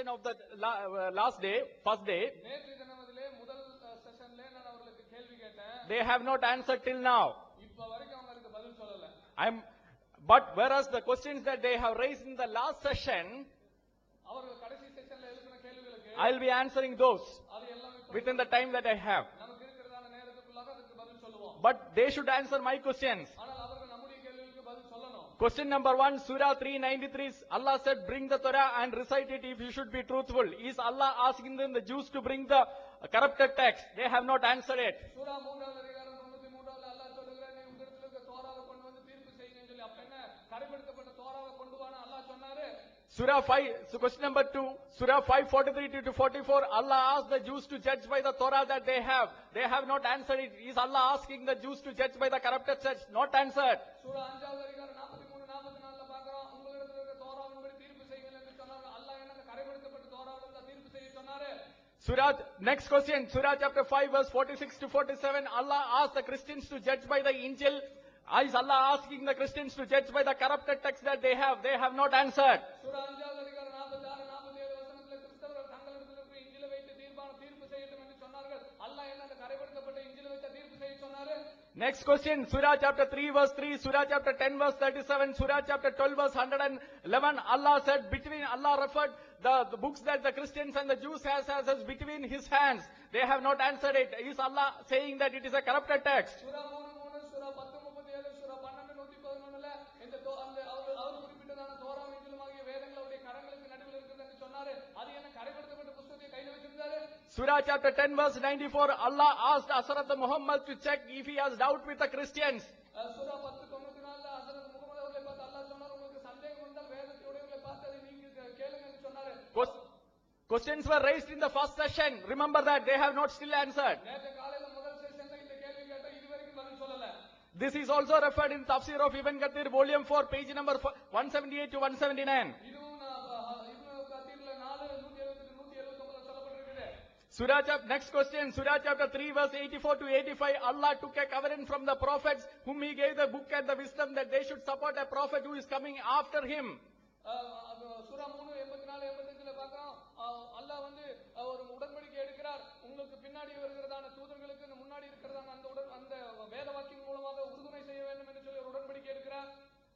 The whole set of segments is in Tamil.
of the last day, first day, they have not answered till now. But whereas the questions that they have raised in the last session, I will be answering those within the time that I have. But they should answer my questions. Question number 1, Surah 393, Allah said, bring the Torah and recite it if you should be truthful. Is Allah asking them, the Jews, to bring the corrupted text? They have not answered it. Surah 5, so question number 2, Surah 5:43 to 44, Allah asked the Jews to judge by the Torah that they have. They have not answered it. Is Allah asking the Jews to judge by the corrupted text? Not answered. Surah, next question, Surah chapter 5 verse 46 to 47, Allah asked the Christians to judge by the Injil. Is Allah asking the Christians to judge by the corrupted text that they have? They have not answered. Next question, Surah chapter 3 verse 3, Surah chapter 10 verse 37, Surah chapter 12 verse 111, Allah said, Allah referred the books that the Christians and the Jews has as between his hands. They have not answered it. Is Allah saying that it is a corrupted text? Surah chapter 10 verse 94, Allah asked Asrat Muhammad to check if he has doubt with the Christians. Questions were raised in the first session. Remember that, they have not still answered. This is also referred in Tafsir of Ibn Kathir, volume 4, page number 178 to 179. Next question, Surah chapter 3 verse 84 to 85, Allah took a covenant from the prophets whom he gave the book and the wisdom that they should support a prophet who is coming after him.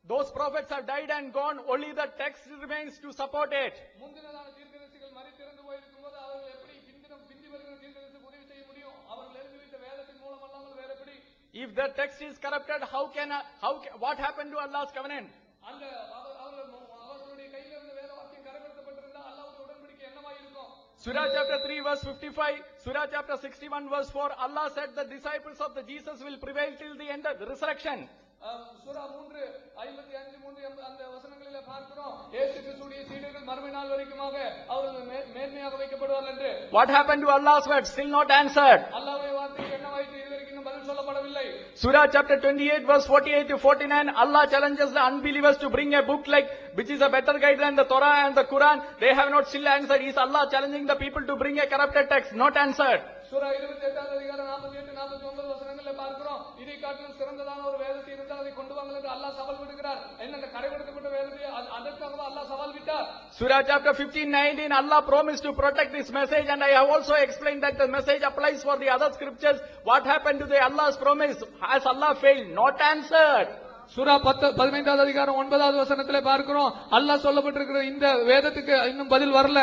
Those prophets have died and gone, only the text remains to support it. If the text is corrupted, what happened to Allah's covenant? Surah chapter 3 verse 55, Surah chapter 61 verse 4, Allah said the disciples of the Jesus will prevail till the end of the resurrection. Surah 3:55 அந்த வசனங்களிலே பார்க்கிறோம் இயேசு கிறிஸ்துவின் சீடர்கள் மறுமை நாள் வரைக்குமாக அவர்கள் மேன்மையாக வைக்கப்படுவார்கள் என்று. What happened to Allah's word? Still not answered. அல்லாஹ்வுடைய வார்த்தைக்கு என்னவாயிற்று? இதுவரைக்கும் இன்னும் பதில் சொல்லப்படவில்லை. Surah chapter 28 verse 48 to 49, Allah challenges the unbelievers to bring a book like which is a better guide than the Torah and the Quran. They have not still answered. Is Allah challenging the people to bring a corrupted text? Not answered. Surah 28 அதிகாரம் 48 49 வசனங்களிலே பார்க்கிறோம் இதை காட்டிலும் சிறந்ததான ஒரு வேதத்தை இருந்தால் அதை கொண்டு வாங்கள் என்று அல்லாஹ் சவால் விடுகிறார். என்ன கரைப்படுத்தப்பட்ட வேதத்தை அதற்காக அல்லாஹ் சவால் விட்டார். Surah chapter 15:19, Allah promised to protect this message, and I have also explained that the message applies for the other scriptures. What happened to the Allah's promise? Has Allah failed? Not answered. சூரா 15வது அதிகாரம் 9வது வசனத்திலே பார்க்கிறோம் அல்லாஹ் சொல்லப்பட்டிருக்கிற இந்த வேதத்துக்கு இன்னும் பதில் வரல.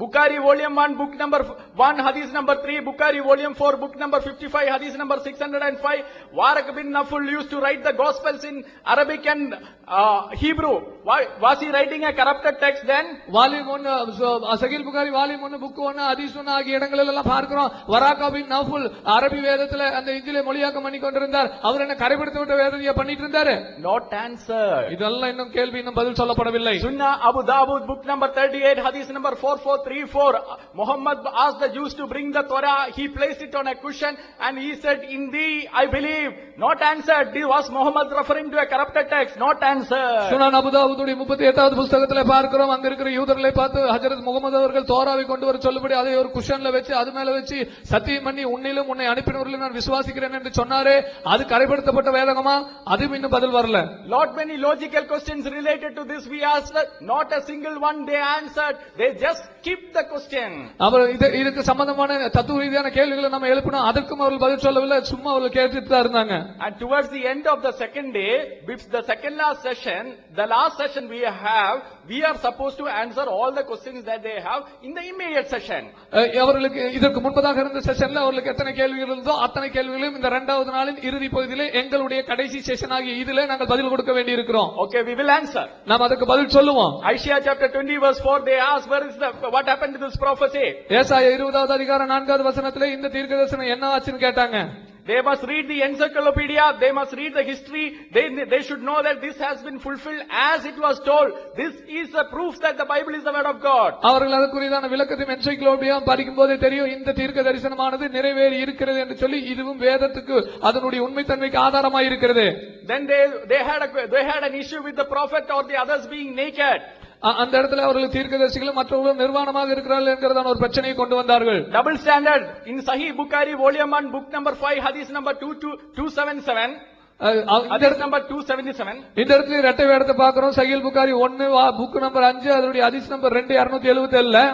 Bukhari volume 1 book number 1 hadith number 3, Bukhari volume 4 book number 55 hadith number 605. Waraq bin Naful used to write the gospels in Arabic and Hebrew. Was he writing a corrupted text then? Volume 1 Sahih Bukhari volume 1 book 1 hadith 1 ஆகிய இடங்களில் எல்லாம் பார்க்கிறோம் Waraq bin Naful அரபி வேதத்திலே அந்த இன்ஜிலை மொழியாக்கம் பண்ணி கொண்டிருந்தார். அவர் என்ன கரைப்படுத்தப்பட்ட வேதத்தை பண்ணிட்டு இருந்தாரு? Not answered. இதெல்லாம் இன்னும் கேள்வி இன்னும் பதில் சொல்லப்படவில்லை. Sunnah Abu Dawud book number 38 hadith number 4434, Muhammad asked the Jews to bring the Torah. He placed it on a cushion and he said, in thee I believe. Not answered. Was Muhammad referring to a corrupted text? Not answered. Sunan Abu Dawud 38வது புத்தகத்திலே பார்க்கிறோம் அங்க இருக்கிற யூதர்களை பார்த்து ஹஜ்ரத் முகமது அவர்கள் தோராவை கொண்டு வர சொல்லும்படி அதை ஒரு குஷன்ல வச்சு அது மேல வச்சு சத்தியம் பண்ணி உன்னிலும் உன்னை அனுப்பினவர்களை நான் விசுவாசிக்கிறேன் என்று சொன்னாரே அது கரைப்படுத்தப்பட்ட வேதமா? அது இன்னும் பதில் வரல. Lot many logical questions related to this we asked, not a single one they answered. They just skip the question. அவர் இதுக்கு சம்பந்தமான தத்துவ ரீதியான கேள்விகளை நம்ம எழுப்பினோம், அதற்கும் அவர்கள் பதில் சொல்லவில்லை, சும்மா அவர்கள் கேட்டுட்டு தான் இருந்தாங்க. And towards the end of the second day, the second last session, the last session we are supposed to answer all the questions that they have in the immediate session. அவர்களுக்கு இதற்கு முன்பதாக இருந்த செஷன்ல அவர்களுக்கு எத்தனை கேள்விகள் இருந்தோ அத்தனை கேள்விகளையும் இந்த இரண்டாவது நாளின் இறுதி பகுதியிலே எங்களுடைய கடைசி செஷன் ஆகிய இதிலே நாங்கள் பதில் கொடுக்க வேண்டி இருக்கிறோம். Okay, we will answer. நாம் அதற்கு பதில் சொல்லுவோம். Isaiah chapter 20 verse 4, they ask what happened to this prophecy. ஏசாயா 20வது அதிகாரம் 4வது வசனத்திலே இந்த தீர்க்கதரிசனம் என்ன ஆச்சுன்னு கேட்டாங்க. They must read the encyclopedia, they must read the history, they should know that this has been fulfilled as it was told. This is a proof that the Bible is the word of God. அவர்கள் அதற்குரியதான விளக்கத்தையும் என்சைக்ளோபீடியா படிக்கும் போதே தெரியும் இந்த தீர்க்க தரிசனமானது நிறைவேறி இருக்கிறது என்று சொல்லி, இதுவும் வேதத்துக்கு அதனுடைய உண்மைத்தன்மைக்கு ஆதாரமாய் இருக்கிறது. Then they had an issue with the prophet or the others being naked. அந்த இடத்துல அவர்கள் தீர்க்கதரிசிகளும் மற்றவர்களும் நிர்வாணமாக இருக்கிறார்கள் என்கிறதான ஒரு பிரச்சனையை கொண்டு வந்தார்கள். Double standard in Sahih Bukhari volume 1 book number 5 hadith number 277. hadith number 277. இந்த இடத்துல இரட்டை வேடத்தை பார்க்கிறோம். சஹீல் புகாரி 1 புக் நம்பர் 5 அதனுடைய ஹதீஸ் number 2277.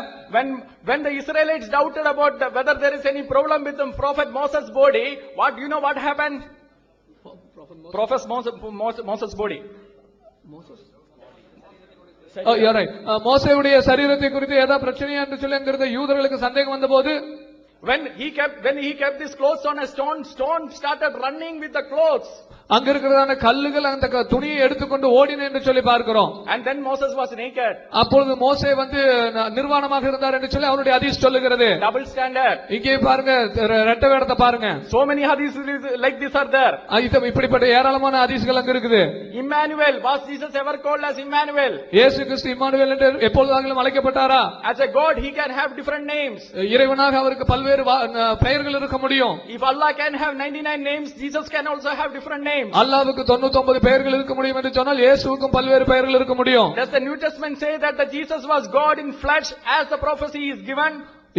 When the Israelites doubted about whether there is any problem with the prophet Moses' body, what happened? Prophet Moses' body. மோசேயுடைய சரீரத்தை குறித்து ஏதாவது பிரச்சனை என்று சொல்லி யூதர்களுக்கு சந்தேகம் வந்தபோது, when he kept his clothes on a stone started running with the clothes. அங்க இருக்கிறதான கல்லுகள் அந்த துணியை எடுத்துக்கொண்டு ஓடின என்று சொல்லி பார்க்கிறோம். And then Moses was naked. அப்பொழுது மோசே வந்து நிர்வாணமாக இருந்தார் என்று சொல்லி அவருடைய ஹதீஸ் சொல்லுகிறது. Double standard. இங்கே பாருங்க, இரட்டை வேடத்தை பாருங்க. So many hadiths like this are there. இப்படிப்பட்ட ஏராளமான ஹதீஸ்கள் அங்க இருக்குது. Emmanuel, was Jesus ever called as Emmanuel? இயேசு கிறிஸ்து இம்மானுவேல் என்று எப்பொழுதாகிலும் அழைக்கப்பட்டாரா? As a God he can have different names. இறைவனாக அவருக்கு பல்வேறு பெயர்கள் இருக்க முடியும். If Allah can have 99 names, Jesus can also have different names. அல்லாஹ்வுக்கு 99 பெயர்கள் இருக்க முடியும் என்று சொன்னால் இயேசுவுக்கும் பல்வேறு பெயர்கள் இருக்க முடியும். Does the New Testament say that the Jesus was God in flesh as the prophecy is given?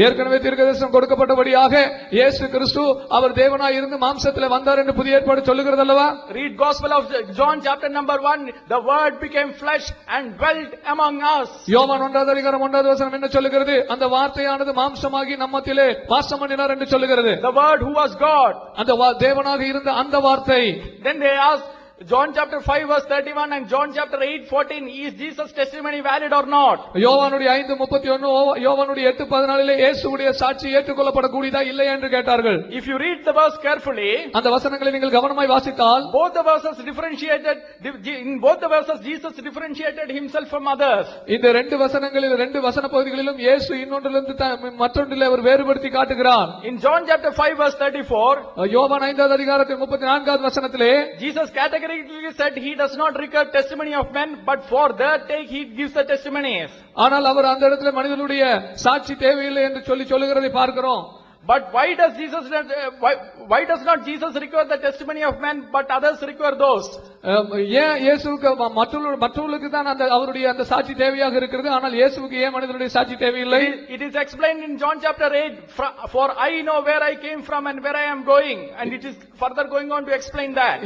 ஏற்கனவே தீர்க்கதரிசனம் கொடுக்கப்பட்டபடியாக இயேசு கிறிஸ்து அவர் தேவனாய் இருந்து மாம்சத்திலே வந்தார் என்று புதிய ஏற்பாடு சொல்லுகிறது அல்லவா? Read Gospel of John chapter number 1, the word became flesh and dwelt among us. யோவான் 1வது அதிகாரம் 1வது வசனம் என்ன சொல்லுகிறது? அந்த வார்த்தையானது மாம்சமாகி நம்மத்திலே வாசம் பண்ணினார் என்று சொல்லுகிறது. The word who was God. அந்த தேவனாக இருந்த அந்த வார்த்தை. Then they asked John chapter 5 verse 31 and John chapter 8:14, is Jesus testimony valid or not? யோவானுடைய 5:31 யோவானுடைய 8:14 இயேசுவுடைய சாட்சி ஏற்றுக்கொள்ளப்படக்கூடியதா இல்லையா என்று கேட்டார்கள். If you read the verse carefully, அந்த வசனங்களை நீங்கள் கவனமாய் வாசித்தால், both the verses differentiated, in both the verses Jesus differentiated himself from others. இந்த ரெண்டு வசனங்களில் ரெண்டு வசன பகுதிகளிலும் இயேசு இன்னொன்றிலிருந்து மற்றொன்றிலே அவர் வேறுபடுத்தி காட்டுகிறார். In John chapter 5 verse 34, யோவான் 5வது அதிகாரத்தின் 34வது வசனத்திலே Jesus categorically said he does not require testimony of men, but for their take he gives the testimonies. ஆனால் அவர் அந்த இடத்துல மனிதனுடைய சாட்சி தேவையில்லை என்று சொல்லுகிறதை பார்க்கிறோம். But why does not Jesus require the testimony of men, but others require those? ஏன் இயேசுவுக்கு மற்றவர்களுக்கு தான் அந்த அவருடைய அந்த சாட்சி தேவையாக இருக்கிறது, ஆனால் இயேசுவுக்கு ஏன் மனிதனுடைய சாட்சி தேவையில்லை? It is explained in John chapter 8, for I know where I came from and where I am going, and it is further going on to explain that.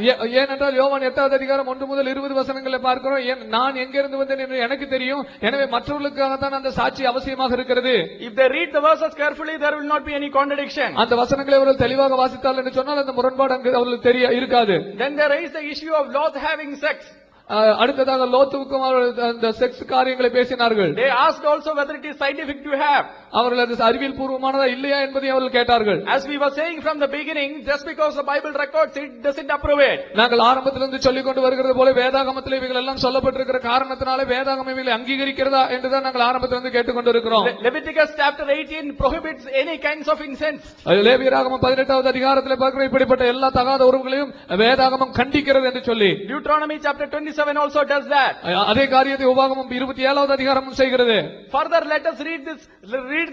ஏனென்றால் யோவான் 8வது அதிகாரம் 1 முதல் 20 வசனங்களை பார்க்கிறோம். நான் எங்கிருந்து வந்தேன் என்று எனக்கு தெரியும், எனவே மற்றவர்களுக்காக தான் அந்த சாட்சி அவசியமாக இருக்கிறது. If they read the verses carefully, there will not be any contradiction. அந்த வசனங்களை அவர்கள் தெளிவாக வாசித்தால் என்று சொன்னால் அந்த முரண்பாடு அங்கு அவர்களுக்கு இருக்காது. Then they raise the issue of Lot having sex. அடுத்ததாக லோத்துவுக்கும் அந்த செக்ஸ் காரியங்களை பேசினார்கள். They asked also whether it is scientific to have. அவர்கள் அது அறிவியல் பூர்வமானதா இல்லையா என்பதை அவர்கள் கேட்டார்கள். As we were saying from the beginning, just because the Bible records it doesn't approve it. நாங்கள் ஆரம்பத்திலிருந்து சொல்லிக் கொண்டு வருகிறது போல வேதாகமத்தில் இவைகள் எல்லாம் சொல்லப்பட்டிருக்கிற காரணத்தினாலே வேதாகமம் இவைகளை அங்கீகரிக்கிறதா என்றுதான் நாங்கள் ஆரம்பத்திலிருந்து கேட்டுக்கொண்டிருக்கிறோம். Leviticus chapter 18 prohibits any kinds of incense. லேவியராகமம் 18வது அதிகாரத்திலே பார்க்கிற இப்படிப்பட்ட எல்லா தகாத உறவுகளையும் வேதாகமம் கண்டிக்கிறது என்று சொல்லி, Deuteronomy chapter 27 also does that. அதே காரியத்தை உபாகமம் 27வது அதிகாரமும் செய்கிறது. Further let us read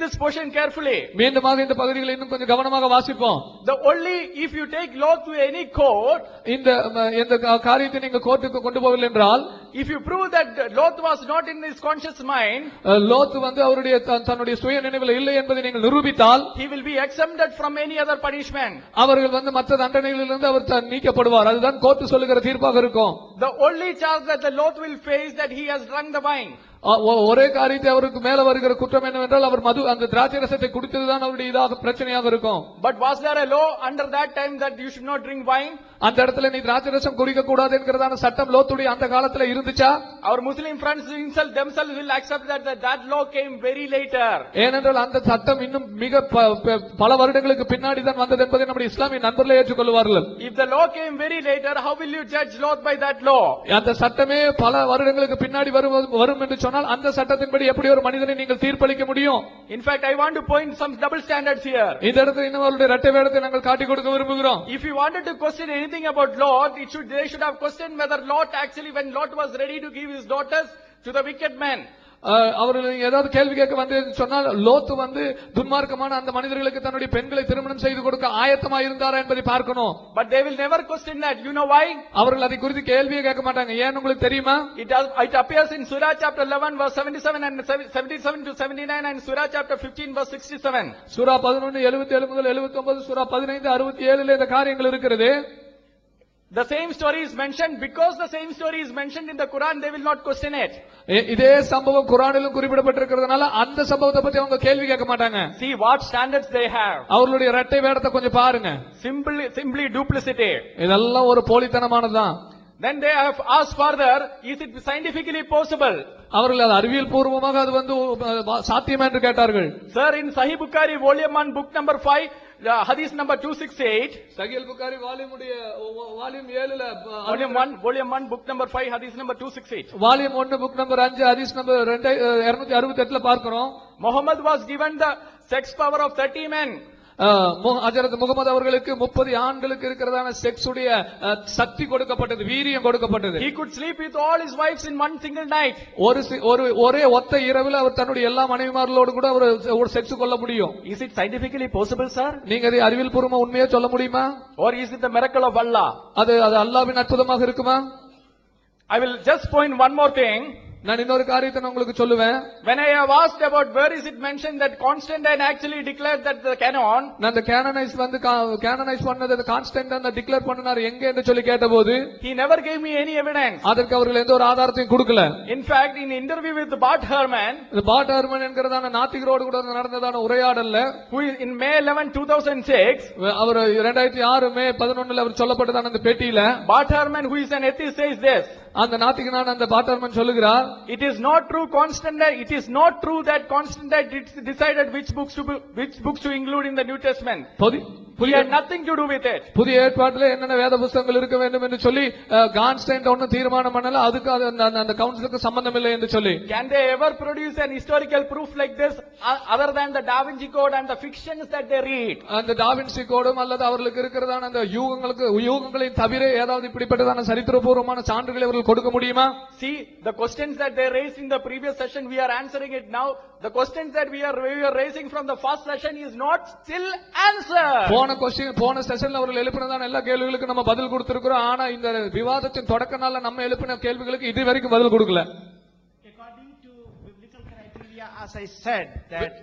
this portion carefully. மீண்டுமாக இந்த பகுதிகளை இன்னும் கொஞ்சம் கவனமாக வாசிப்போம். The only if you take Lot to any court, இந்த காரியத்தை நீங்க கோர்ட்டுக்கு கொண்டு போகவில்லை என்றால், if you prove that Lot was not in his conscious mind, Lot வந்து அவருடைய தன்னுடைய சுய நினைவில் இல்லை என்பதை நீங்கள் நிரூபித்தால், he will be exempted from any other punishment. அவர்கள் வந்து மற்ற தண்டனைகளிலிருந்து அவர் நீக்கப்படுவார். அதுதான் கோர்ட் சொல்லுகிற தீர்ப்பாக இருக்கும். The only charge that the Lot will face that he has drunk the wine. ஒரே காரியத்தை அவருக்கு மேல வருகிற குற்றம் என்னவென்றால் அவர் மது அந்த திராட்சை ரசத்தை குடித்ததுதான் அவருடைய இதாக பிரச்சனையாக இருக்கும். But was there a law under that time that you should not drink wine? அந்த இடத்துல நீ திராட்சை ரசம் குடிக்க கூடாது என்கிறதான சட்டம் லோத்துடைய அந்த காலத்துல இருந்துச்சா? Our Muslim friends themselves will accept that law came very later. ஏனென்றால் அந்த சட்டம் இன்னும் மிக பல வருடங்களுக்கு பின்னாடி தான் வந்தது என்பதை நம்முடைய இஸ்லாமிய நண்பர்களே ஏற்றுக்கொள்வார்கள். If the law came very later, how will you judge Lot by that law? அந்த சட்டமே பல வருடங்களுக்கு பின்னாடி வரும் என்று சொன்னால் அந்த சட்டத்தின்படி எப்படி ஒரு மனிதனை நீங்கள் தீர்ப்பளிக்க முடியும்? In fact, I want to point some double standards here. இந்த இடத்துல இன்னும் அவருடைய இரட்டை வேடத்தை நாங்கள் காட்டிக் கொடுக்க விரும்புகிறோம். If you wanted to question anything about Lot, they should have questioned whether Lot actually, when Lot was ready to give his daughters to the wicked men, அவர்கள் ஏதாவது கேள்வி கேட்க வந்து சொன்னால் லோத்து வந்து துன்மார்க்கமான அந்த மனிதர்களுக்கு தன்னுடைய பெண்களை திருமணம் செய்து கொடுக்க ஆயத்தமா இருந்தாரா என்பதை பார்க்கணும். But they will never question that. You know why? அவர்கள் அதை குறித்து கேள்வியே கேட்க மாட்டாங்க. ஏன் உங்களுக்கு தெரியுமா? It appears in Surah chapter 11 verse 77 and 77 to 79 and Surah chapter 15 verse 67. சூரா 11 77 முதல் 79, சூரா 15 67 இந்த காரியங்கள் இருக்கிறது. The same story is mentioned. Because the same story is mentioned in the Quran, they will not question it. இதே சம்பவம் குர்ஆனிலும் குறிப்பிடப்பட்டிருக்கிறதுனால அந்த சம்பவத்தை பத்தி அவங்க கேள்வி கேட்க மாட்டாங்க. See what standards they have. அவர்களுடைய இரட்டை வேடத்தை கொஞ்சம் பாருங்க. Simply duplicity. இதெல்லாம் ஒரு போலித்தனமானதுதான். Then they have asked further, is it scientifically possible? அவர்கள் அது அறிவியல் பூர்வமாக அது வந்து சாத்தியம் என்று கேட்டார்கள். Sir, in Sahih Bukhari volume 1 book number 5, hadith number 268. Sahih Bukhari volume 7ல volume 1 book number 5 hadith number 268. Volume 1 book number 5 ஹதீஸ் நம்பர் 268ல பார்க்கிறோம். Muhammad was given the sex power of 30 men. ஹஜ்ரத் முகமது அவர்களுக்கு 30 ஆண்களுக்கு இருக்கிறதான செக்ஸ் உடைய சக்தி கொடுக்கப்பட்டது, வீரியம் கொடுக்கப்பட்டது. He could sleep with all his wives in one single night. ஒரே ஒத்த இரவில் அவர் தன்னுடைய எல்லா மனைவிமார்களோடு கூட ஒரு செக்ஸ் கொள்ள முடியும். Is it scientifically possible, sir? நீங்க அதை அறிவியல் பூர்வமா உண்மையா சொல்ல முடியுமா? Or is it the miracle of Allah? அது அல்லாஹ்வின் அற்புதமாக இருக்குமா? I will just point one more thing. நான் இன்னொரு காரியத்தை நான் உங்களுக்கு சொல்லுவேன். When I have asked about where is it mentioned that Constantine actually declared that the canon, நான் அந்த கேனனைஸ் பண்ணது அந்த கான்ஸ்டன்டைன் டிக்ளேர் பண்ணார் எங்க என்று சொல்லி கேட்டபோது he never gave me any evidence. அதற்கு அவர்கள் எந்த ஒரு ஆதாரத்தையும் கொடுக்கல. In fact, in interview with Bart Ehrman, இந்த பாட் ஹெர்மன் என்கிறதான நாத்திகரோடு கூட நடந்ததான உரையாடல்ல, who is in May 11 2006, அவர் 2006 மே 11 அவர் சொல்லப்பட்டதான அந்த பேட்டியில Bart Ehrman, who is an atheist, says this. அந்த நாத்திகனான அந்த பாட் ஹெர்மன் சொல்லுகிறார், it is not true that Constantine decided which books to include in the New Testament. He had nothing to do with it. புதிய ஏற்பாட்டிலே என்னென்ன வேத புத்தகங்கள் இருக்க வேண்டும் என்று சொல்லி கான்ஸ்டன்டைன் ஒன்னும் தீர்மானம் பண்ணல, அதுக்கு அந்த கவுன்சிலுக்கு சம்பந்தம் இல்லை என்று சொல்லி. Can they ever produce an historical proof like this other than the Da Vinci Code and the fictions that they read? அந்த டா வின்சி கோடும் அல்லது அவர்களுக்கு இருக்கிறதான அந்த யூகங்களின் தவிர ஏதாவது இப்படிப்பட்டதான சரித்திரபூர்வமான சான்றுகளை அவர்கள் கொடுக்க முடியுமா? See, the questions that they raised in the previous session, we are answering it now. The questions that we are raising from the first session is not still answered. போன செஷன்ல அவர்கள் எழுப்பினதான எல்லா கேள்விகளுக்கும் நம்ம பதில் கொடுத்திருக்கிறோம். ஆனா இந்த விவாதத்தின் தொடக்க நாள்ல நம்ம எழுப்பின கேள்விகளுக்கு இது வரைக்கும் பதில் கொடுக்கல. According to biblical criteria, as I said, that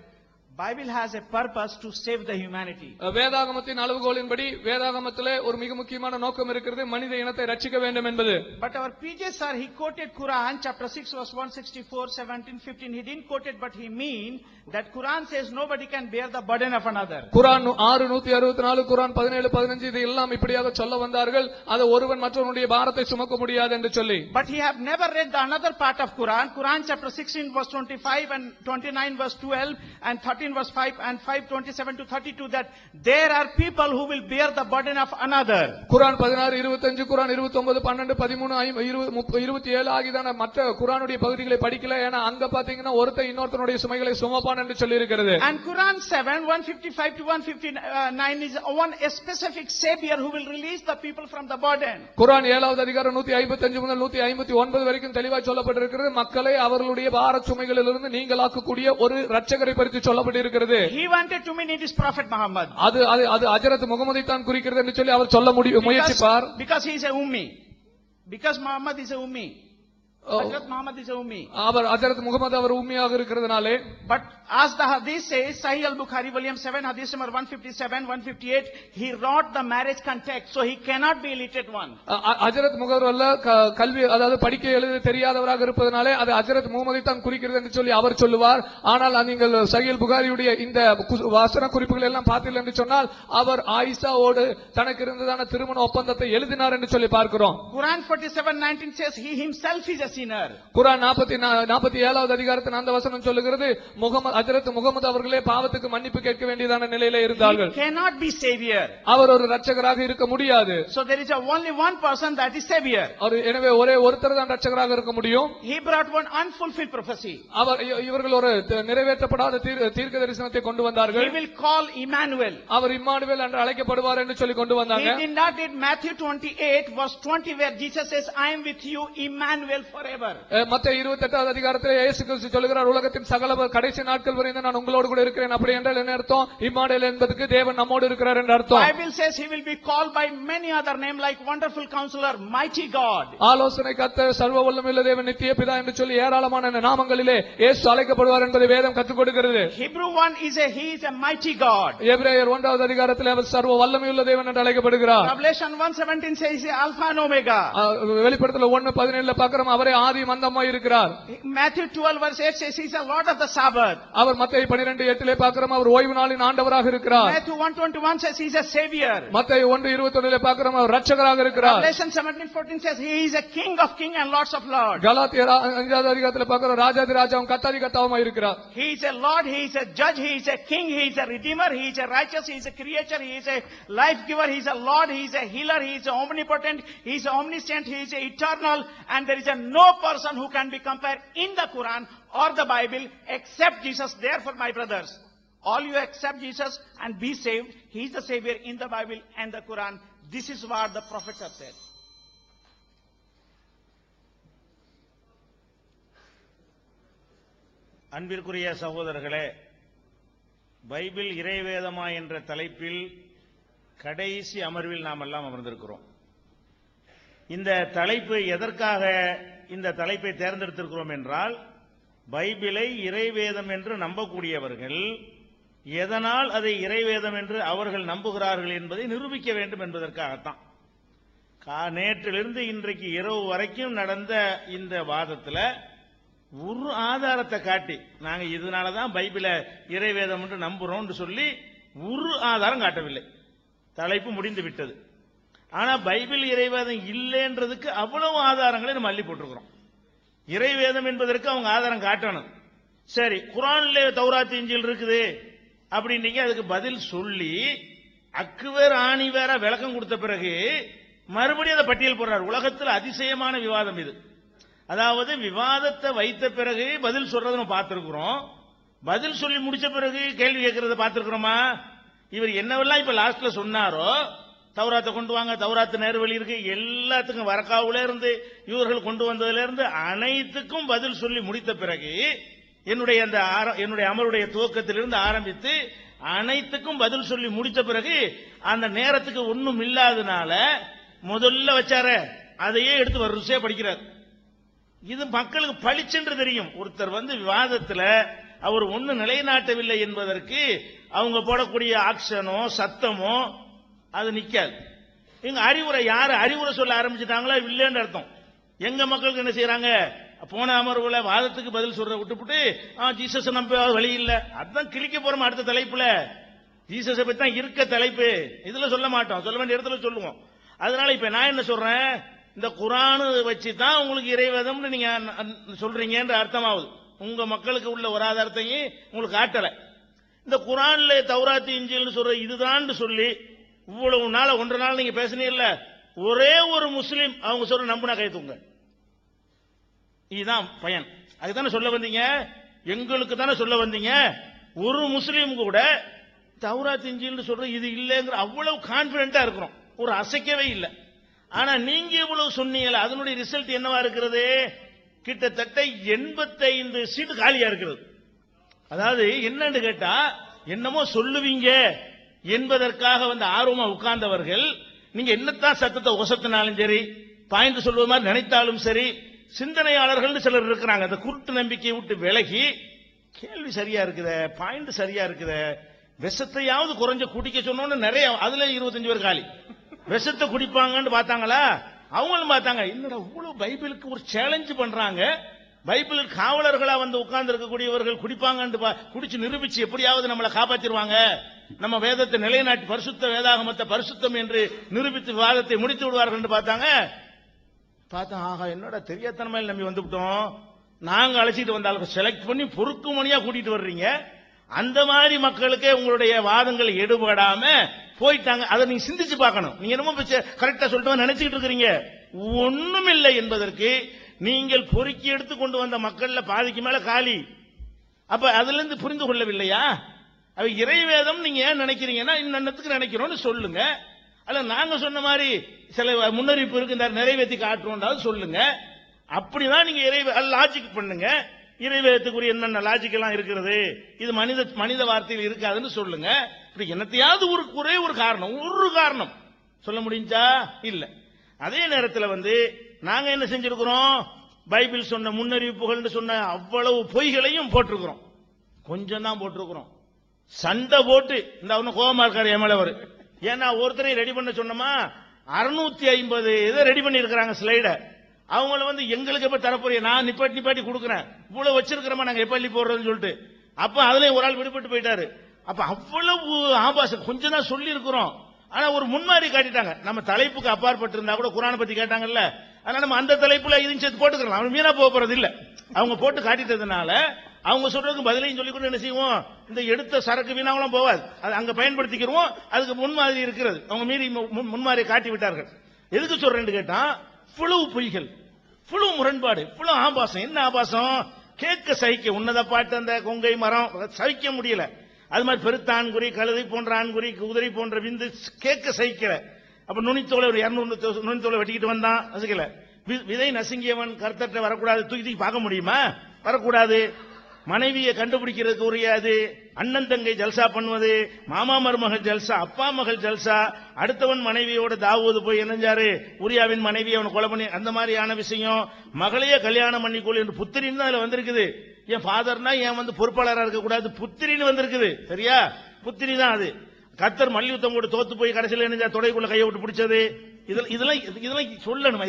Bible has a purpose to save the humanity. வேதாகமத்தின் அளவுகோலின்படி வேதாகமத்திலே ஒரு மிக முக்கியமான நோக்கம் இருக்கிறது, மனித இனத்தை ரட்சிக்க வேண்டும் என்பது. But our PJ sir, he quoted Quran chapter 6 verse 164, 17, 15. He didn't quote it, but he mean that Quran says nobody can bear the burden of another. குர்ஆன் 6:164, குர்ஆன் 17:15 இது எல்லாம் இப்படியாக சொல்ல வந்தார்கள், அது ஒருவன் மற்றவனுடைய பாரத்தை சுமக்க முடியாது என்று சொல்லி. But he have never read the another part of Quran, Quran chapter 16 verse 25 and 29 verse 12 and 13 verse 5 and 5:27 to 32, that there are people who will bear the burden of another. குர்ஆன் 16:25, குர்ஆன் 29, 12, 13, 27 ஆகியதான மற்ற குர்ஆனுடைய பகுதிகளை படிக்கல. ஏன்னா அங்க பாத்தீங்கன்னா ஒருத்தன் இன்னொருத்தனுடைய சுமைகளை சுமப்பான் என்று சொல்லி இருக்கிறது. And Quran 7 155 to 159 is one specific savior who will release the people from the burden. குர்ஆன் 7வது அதிகாரம் 155 முதல் 159 வரைக்கும் தெளிவாக சொல்லப்பட்டிருக்கிறது. மக்களை அவர்களுடைய பார சுமைகளிலிருந்து நீங்களாக்கக்கூடிய ஒரு இரட்சகரை பற்றி சொல்லப்பட்டிருக்கிறது. He wanted to mean it is Prophet Muhammad. அது ஹஜ்ரத் முகமதை தான் குறிக்கிறது என்று சொல்லி அவர் சொல்ல முயற்சிப்பார். Because he is a ummi. Because Muhammad is a ummi. Hazrat Muhammad is a Ummi. அவர் ஹஜ்ரத் முகமது அவர் உண்மையாக இருக்கிறதுனாலே. But as the hadith says, Sahih al-Bukhari volume 7 hadith number 157, 158, he wrote the marriage context, so he cannot be illiterate one. ஹஜ்ரத் முகமது அல்ல கல்வி அதாவது படிக்க எழுத தெரியாதவராக இருப்பதனாலே அது ஹஜ்ரத் முகமதை தான் குறிக்கிறது என்று சொல்லி அவர் சொல்லுவார். ஆனால் நீங்கள் சஹீஹ் புகாரியுடைய இந்த வசன குறிப்புகள் எல்லாம் பார்த்தீர்கள் என்று சொன்னால் அவர் ஆயிஷாவோடு தனக்கு இருந்ததான திருமண ஒப்பந்தத்தை எழுதினார் என்று சொல்லி பார்க்கிறோம். Quran 47:19 says he himself is a sinner. குர்ஆன் 47வது அதிகாரத்தின் அந்த வசனம் சொல்லுகிறது ஹஜ்ரத் முகமது அவர்களே பாவத்துக்கு மன்னிப்பு கேட்க வேண்டியதான நிலையில இருந்தார்கள். He cannot be savior. அவர் ஒரு இரட்சகராக இருக்க முடியாது. So there is only one person that is savior. எனவே ஒரே ஒருத்தர் தான் இரட்சகராக இருக்க முடியும். He brought one unfulfilled prophecy. இவர்கள் ஒரு நிறைவேற்றப்படாத தீர்க்க தரிசனத்தை கொண்டு வந்தார்கள். He will call Emmanuel. அவர் இம்மானுவேல் என்று அழைக்கப்படுவார் என்று சொல்லி கொண்டு வந்தாங்க. He did not read Matthew 28 verse 20 where Jesus says I am with you Emmanuel forever. மத்தேயு 28வது அதிகாரத்திலே இயேசு கிறிஸ்து சொல்கிறார் உலகத்தின் சகல கடைசி நாட்கள் வரை நான் உங்களோடு கூட இருக்கிறேன். அப்படி என்றால் என்ன அர்த்தம்? இம்மானுவேல் என்பதற்கு தேவன் நம்மோடு இருக்கிறார் என்ற அர்த்தம். Bible says he will be called by many other names like wonderful counselor, mighty God. ஆலோசனை கர்த்தர், சர்வ வல்லமையுள்ள தேவன், நித்திய பிதா என்று சொல்லி ஏராளமான நாமங்களிலே இயேசு அழைக்கப்படுவார் என்பதை வேதம் கற்றுக் கொடுக்கிறது. Hebrew 1 he is a mighty God. எபிரேயர் 1வது அதிகாரத்திலே அவர் சர்வ வல்லமையுள்ள தேவன் என்று அழைக்கப்படுகிறார். Revelation 1:17 says he is Alpha and Omega. வெளிப்படுத்தல் 1:17 பார்க்கிறோம் அவரே ஆதி மந்தமாய் இருக்கிறார். Matthew 12 verse 8 says he is a Lord of the Sabbath. அவர் மத்தேயு 12:8 பார்க்கிறோம் அவர் ஓய்வு நாளின் ஆண்டவராக இருக்கிறார். Matthew 1:21 says he is a savior. மத்தேயு 1:21 பார்க்கிறோம் அவர் இரட்சகராக இருக்கிறார். Revelation 17:14 says he is a king of kings and lords of lords. கலாத்தியர் 5வது அதிகாரத்திலே பார்க்கிறோம் ராஜாதி ராஜாவும் கர்த்தாதி கர்த்தாவுமாய் இருக்கிறார். He is a Lord, he is a judge, he is a king, he is a redeemer, he is a righteous, he is a creator, he is a life giver, he is a Lord, he is a healer, he is omnipotent, he is omniscient, he is eternal, and there is no person who can be compared in the Quran or the Bible except Jesus. Therefore, my brothers, all you accept Jesus and be saved. He is the savior in the Bible and the Quran. This is what the prophets have said. அன்பிற்குரிய சகோதரர்களே, பைபிள் இறைவேதமா என்ற தலைப்பில் கடைசி அமர்வில் நாம் எல்லாம் அமர்ந்திருக்கிறோம். இந்த தலைப்பு எதற்காக இந்த தலைப்பை தேர்ந்தெடுத்திருக்கிறோம் என்றால், பைபிளை இறைவேதம் என்று நம்பக்கூடியவர்கள் எதனால் அதை இறைவேதம் என்று அவர்கள் நம்புகிறார்கள் என்பதை நிரூபிக்க வேண்டும் என்பதற்காகத்தான். நேற்றிலிருந்து இன்றைக்கு இரவு வரைக்கும் நடந்த இந்த வாதத்தில் ஒரு ஆதாரத்தை காட்டி நாங்க இதனாலதான் பைபிளை இறைவேதம் என்று நம்புறோம் சொல்லி ஒரு ஆதாரம் காட்டவில்லை. தலைப்பு முடிந்து விட்டது. ஆனா பைபிள் இறைவேதம் இல்லைன்றதுக்கு அவ்வளவு ஆதாரங்களை நம்ம அள்ளி போட்டிருக்கிறோம். இறைவேதம் என்பதற்கு அவங்க ஆதாரம் காட்டணும். சரி, குர்ஆன்ல தௌராத் இன்ஜீல் இருக்குது அப்படின்னீங்க, அதுக்கு பதில் சொல்லி அக்கு வேற ஆணி வேற விளக்கம் கொடுத்த பிறகு மறுபடியும் அதை பட்டியல் போடுறார். உலகத்தில் அதிசயமான விவாதம் இது. அதாவது விவாதத்தை வைத்த பிறகு பதில் சொல்றதை நம்ம பார்த்திருக்கிறோம். பதில் சொல்லி முடிச்ச பிறகு கேள்வி கேட்கறத பார்த்திருக்கிறோமா? இவர் என்னவெல்லாம் இப்ப லாஸ்ட்ல சொன்னாரோ, தௌராத்தை கொண்டு வாங்க, தௌராத்து நேர்வழி இருக்கு, எல்லாத்துக்கும் வரக்காவுல இருந்து இவர்கள் கொண்டு வந்ததுல இருந்து அனைத்துக்கும் பதில் சொல்லி முடித்த பிறகு என்னுடைய அமருடைய துவக்கத்திலிருந்து ஆரம்பித்து அனைத்துக்கும் பதில் சொல்லி முடித்த பிறகு அந்த நேரத்துக்கு ஒன்னும் இல்லாதனால முதல்ல வச்சார அதையே எடுத்து வரிசையா படிக்கிறார். இது மக்களுக்கு பளிச்சென்று தெரியும். ஒருத்தர் விவாதத்தில் அவர் ஒன்னும் நிலைநாட்டவில்லை என்பதற்கு அவங்க போடக்கூடிய ஆக்ஷனோ சத்தமோ அது நிக்காது. எங்க அறிவுரை யாரு அறிவுரை சொல்ல ஆரம்பிச்சுட்டாங்களா இல்லைன்னு அர்த்தம். எங்க மக்களுக்கு என்ன செய்யறாங்க, போன அமர்வுல வாதத்துக்கு பதில் சொல்ற விட்டுப்புட்டு ஜீசஸ் நம்ப வழி இல்ல, அதான் கிழிக்க போறோம் அடுத்த தலைப்புல. ஜீசஸ் பத்தி தான் இருக்க தலைப்பு, இதுல சொல்ல மாட்டோம், சொல்ல வேண்டிய இடத்துல சொல்லுவோம். அதனால இப்ப நான் என்ன சொல்றேன், இந்த குர்ஆன் வச்சு தான் உங்களுக்கு இறைவேதம் நீங்க சொல்றீங்கன்ற அர்த்தமாகுது. உங்க மக்களுக்கு உள்ள ஒரு ஆதாரத்தையும் உங்களுக்கு காட்டல. இந்த குர்ஆன்ல தௌராத் இன்ஜீல் சொல்ற இதுதான் சொல்லி இவ்வளவு நாள் ஒன்றரை நாள் நீங்க பேசுனீங்கல்ல, ஒரே ஒரு முஸ்லீம் அவங்க சொல்ற நம்புனா கை தூங்க. இதுதான் பயன். அதுதானே சொல்ல வந்தீங்க, எங்களுக்கு தானே சொல்ல வந்தீங்க. ஒரு முஸ்லீம் கூட தௌராத் இன்ஜீல் சொல்ற இது இல்லைங்கிற அவ்வளவு கான்பிடென்டா இருக்கிறோம், ஒரு அசைக்கவே இல்லை. ஆனா நீங்க இவ்வளவு சொன்னீங்கல்ல, அதனுடைய ரிசல்ட் என்னவா இருக்கிறது, கிட்டத்தட்ட 85 சீட்டு காலியா இருக்கிறது. அதாவது என்னன்னு கேட்டா, என்னமோ சொல்லுவீங்க என்பதற்காக ஆர்வமா உட்கார்ந்தவர்கள், நீங்க என்னத்தான் சத்தத்தை ஒசத்தினாலும் சரி, பாயிண்ட் சொல்வது மாதிரி நினைத்தாலும் சரி, சிந்தனையாளர்கள் சிலர் இருக்கிறாங்க. அந்த குருட்டு நம்பிக்கையை விட்டு விலகி கேள்வி சரியா இருக்குதே, பாயிண்ட் சரியா இருக்குதே, விஷத்தையாவது குறைஞ்ச குடிக்க சொன்னோன்னு நிறைய, அதுல 25 பேர் காலி. விஷத்தை குடிப்பாங்கன்னு பார்த்தாங்களா, அவங்களும் பார்த்தாங்க, என்னடா இவ்வளவு பைபிளுக்கு ஒரு சேலஞ்ச் பண்றாங்க, பைபிளுக்கு காவலர்களா வந்து உட்கார்ந்து இருக்கக்கூடியவர்கள் குடிப்பாங்கன்னு குடிச்சு நிரூபிச்சு எப்படியாவது நம்மளை காப்பாற்றிடுவாங்க, நம்ம வேதத்தை நிலைநாட்டி பரிசுத்த வேதாகமத்தை பரிசுத்தம் என்று நிரூபித்து வாதத்தை முடித்து விடுவார்கள் என்று பார்த்தாங்க. ஆகா என்னடா தெரியாதனமா நம்பி வந்துவிட்டோம், நாங்க அழைச்சிட்டு வந்தாலும் செலக்ட் பண்ணி பொறுக்கு மணியா கூட்டிட்டு வர்றீங்க, அந்த மாதிரி மக்களுக்கே உங்களுடைய வாதங்கள் எடுபடாம போயிட்டாங்க. அதை நீங்க சிந்திச்சு பார்க்கணும். நீங்க என்னமோ கரெக்டா சொல்லிட்டு நினைச்சுக்கிட்டு இருக்கிறீங்க, ஒண்ணும் இல்லை என்பதற்கு நீங்கள் பொறுக்கி எடுத்து கொண்டு வந்த மக்கள்ல பாதிக்கு மேல காலி. அப்ப அதுல இருந்து புரிந்து கொள்ளவில்லையா? அவ இறைவேதம் நீங்க ஏன் நினைக்கிறீங்கன்னா இன்னத்துக்கு நினைக்கிறோம்னு சொல்லுங்க. அல்ல நாங்க சொன்ன மாதிரி சில முன்னறிவிப்பு இருக்கு, நிறைவேற்றி காட்டுறோம் சொல்லுங்க. அப்படிதான் நீங்க லாஜிக் பண்ணுங்க. இறைவேதத்துக்குரிய என்னென்ன லாஜிக் எல்லாம் இருக்கிறது, இது மனித வார்த்தையில் இருக்காதுன்னு சொல்லுங்க. இப்படி என்னத்தையாவது ஒரே ஒரு காரணம் சொல்ல முடிஞ்சா இல்ல. அதே நேரத்தில் நாங்க என்ன செஞ்சிருக்கிறோம், பைபிள் சொன்ன முன்னறிவிப்புகள் சொன்ன அவ்வளவு பொய்களையும் போட்டிருக்கிறோம். கொஞ்சம் தான் போட்டிருக்கிறோம். சண்டை போட்டு இந்த கோபமா இருக்காரு எம்எல்ஏவர், ஏன்னா ஒருத்தரை ரெடி பண்ண சொன்னோமா 650 இதை ரெடி பண்ணி இருக்கிறாங்க ஸ்லைட. அவங்கள எங்களுக்கு எப்ப தரப்போறிய, நான் நிப்பாட்டி கொடுக்குறேன், இவ்வளவு வச்சிருக்கிறோமா நாங்க எப்ப போடுறதுன்னு சொல்லிட்டு, அப்ப அதுல ஒரு ஆள் விடுபட்டு போயிட்டாரு. அப்ப அவ்வளவு ஆபாசம் கொஞ்சம் தான் சொல்லி இருக்கிறோம். ஆனா ஒரு முன்மாதிரி காட்டிட்டாங்க. நம்ம தலைப்புக்கு அப்பாற்பட்டு இருந்தா கூட குரானை பத்தி கேட்டாங்கல்ல, அதனால நம்ம அந்த தலைப்புல இதையும் சேர்த்து போட்டுக்கலாம். அவன் வீணா போறது இல்ல, அவங்க போட்டு காட்டிட்டதுனால அவங்க சொல்றதுக்கு பதிலையும் சொல்லி கூட என்ன செய்வோம், இந்த எடுத்த சரக்கு வீணாவெல்லாம் போவாது, அது அங்க பயன்படுத்திக்கிறோம். அதுக்கு முன்மாதிரி இருக்கிறது, அவங்க மீறி முன்மாதிரி காட்டி விட்டார்கள். எதுக்கு சொல்றேன்னு கேட்டா, புழுவு பொய்கள், புழு முரண்பாடு, புழு ஆபாசம். என்ன ஆபாசம்? கேட்க சகிக்க உன்னத பாட்டு அந்த கொங்கை மரம் சகிக்க முடியல. அது மாதிரி பெருத்தான்குறி, கழுதை போன்ற ஆண்குறி, குதிரை போன்ற விந்து கேட்க சகிக்கல. அப்ப நுனித்தோலை ஒரு 200 நுனித்தோலை வெட்டிக்கிட்டு வந்தான், நசுக்கல. விதை நசுங்கியவன் கருத்தற்ற வரக்கூடாது, தூக்கி பார்க்க முடியுமா? வரக்கூடாது. மனைவியை கண்டுபிடிக்கிறதுக்கு உரியாது. அண்ணன் தங்கை ஜல்சா பண்ணுவது, மாமா மருமகள் ஜல்சா, அப்பா மகள் ஜல்சா, அடுத்தவன் மனைவியோட தாவுவது போய் என்னஞ்சாரு உரியாவின் மனைவி அவனை கொலை பண்ணி, அந்த மாதிரியான விஷயம். மகளையே கல்யாணம் பண்ணிக்கொள் என்று புத்திரின்னு தான் அதுல வந்திருக்குது. என் ஃபாதர்னா ஏன் பொறுப்பாளராக இருக்க கூடாது, புத்திரின்னு வந்திருக்குது. சரியா? புத்திரி தான் அது. கர்த்தர் மல்யுத்தம் போட்டு தோத்து போய் கடைசியில் என்ன தொடைக்குள்ள கையை விட்டு பிடிச்சது, இதெல்லாம் சொல்லணும்.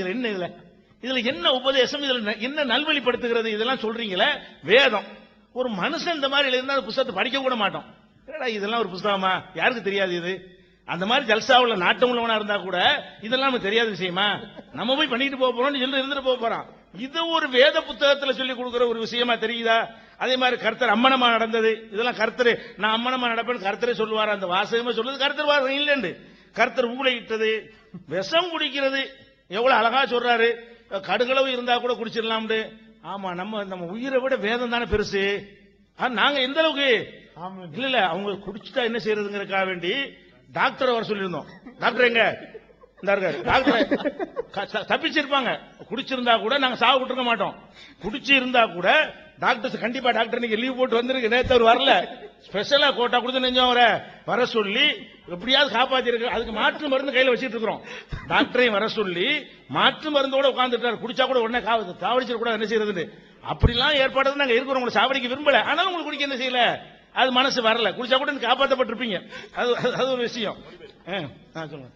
இதுல என்ன உபதேசம், இதுல என்ன நல்வழிப்படுத்துகிறது, இதெல்லாம் சொல்றீங்களே. வேதம் ஒரு மனுஷன் இந்த மாதிரி இருந்தா புத்தகத்தை படிக்க கூட மாட்டோம். இதெல்லாம் ஒரு புத்தகமா, யாருக்கு தெரியாது இது? அந்த மாதிரி ஜல்சாவுல நாட்டம் உள்ளவனா இருந்தா கூட இதெல்லாம் நமக்கு தெரியாத விஷயமா? நம்ம போய் பண்ணிட்டு போக போறோம், சொல்லி இருந்துட்டு போக போறோம். இது ஒரு வேத புத்தகத்துல சொல்லி கொடுக்கிற ஒரு விஷயமா தெரியுதா? அதே மாதிரி கர்த்தர் அம்மனமா நடந்தது, இதெல்லாம் கர்த்தர் நான் அம்மனமா நடப்பேன்னு கர்த்தரே சொல்லுவார். அந்த வாசகமே சொல்லுது கர்த்தர் வாசகம் இல்லைன்னு. கர்த்தர் ஊழையிட்டது, விஷம் குடிக்கிறது எவ்வளவு அழகா சொல்றாரு. கடுகளவு இருந்தா கூட குடிச்சிடலாம்னு. ஆமா, நம்ம உயிரை விட வேதம் தானே பெருசு. நாங்க எந்த அளவுக்கு இல்ல அவங்க குடிச்சுட்டா என்ன செய்யறதுங்கிறதுக்காக வேண்டி டாக்டரை வர சொல்லியிருந்தோம். டாக்டர் எங்க இருக்காரு? டாக்டர் தப்பிச்சிருப்பாங்க. குடிச்சிருந்தா கூட நாங்க சாவு விட்டுருக்க மாட்டோம். குடிச்சு இருந்தா கூட டாக்டர் கண்டிப்பா டாக்டர் நீங்க லீவ் போட்டு வந்துருக்கு, நேத்து அவர் வரல, ஸ்பெஷலா கோட்டா கொடுத்து நெஞ்சம் வர சொல்லி எப்படியாவது காப்பாத்திருக்கு. அதுக்கு மாற்று மருந்து கையில வச்சிட்டு இருக்கிறோம். டாக்டரையும் வர சொல்லி மாற்று மருந்தோட உட்கார்ந்துட்டாரு. குடிச்சா கூட உடனே சாவடிச்சிட கூட என்ன செய்யறது, அப்படிலாம் ஏற்பாடு நாங்க இருக்கிறோம். உங்களை சாவடிக்க விரும்பல, ஆனாலும் உங்களுக்கு குடிக்க என்ன செய்யல, அது மனசு வரல. குடிச்சா கூட காப்பாற்றப்பட்டிருப்பீங்க. அது ஒரு விஷயம். சொல்லுங்க.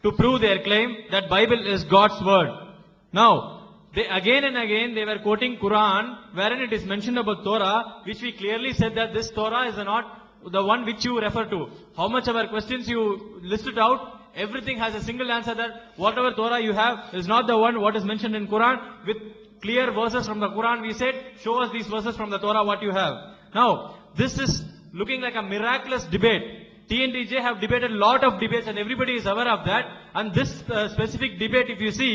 To prove their claim that Bible is God's word. Now, they again and again they were quoting Quran, wherein it is mentioned about Torah, which we clearly said that this Torah is not the one which you refer to. How much of our questions you listed out, everything has a single answer that whatever Torah you have is not the one what is mentioned in Quran. With clear verses from the Quran, we said, show us these verses from the Torah what you have. Now, this is looking like a miraculous debate. TNTJ have debated a lot of debates and everybody is aware of that. And this specific debate, if you see,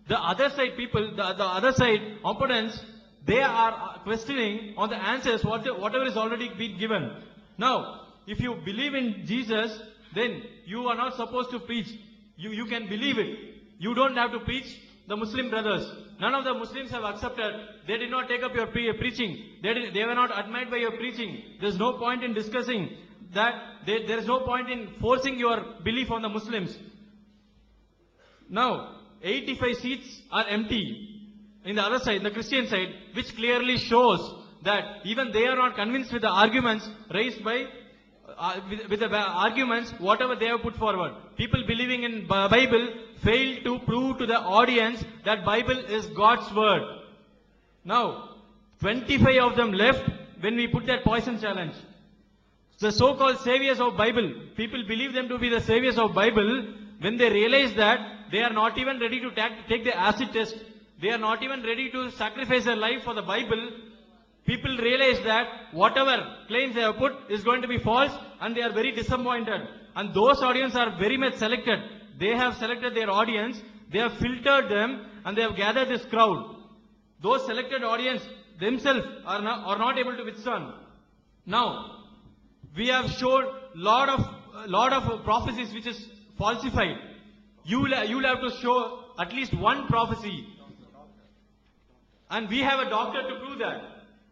the other side people, the other side opponents, they are questioning on the answers, whatever is already been given. Now, if you believe in Jesus, then you are not supposed to preach. You can believe it. You don't have to preach the Muslim brothers. None of the Muslims have accepted. They did not take up your preaching. They were not admired by your preaching. There's no point in discussing that. There is no point in forcing your belief on the Muslims. Now, 85 seats are empty in the other side, the Christian side, which clearly shows that even they are not convinced with the arguments raised by, with the arguments, whatever they have put forward. People believing in Bible fail to prove to the audience that Bible is God's word. Now, 25 of them left when we put that poison challenge. The so-called saviors of Bible, people believe them to be the saviors of Bible. When they realize that they are not even ready to take the acid test, they are not even ready to sacrifice their life for the Bible, people realize that whatever claims they have put is going to be false, and they are very disappointed. And those audience are very much selected. They have selected their audience, they have filtered them, and they have gathered this crowd. Those selected audience themselves are not able to withstand. Now, we have showed lot of prophecies which is falsified. You will have to show at least one prophecy, and we have a doctor to prove that.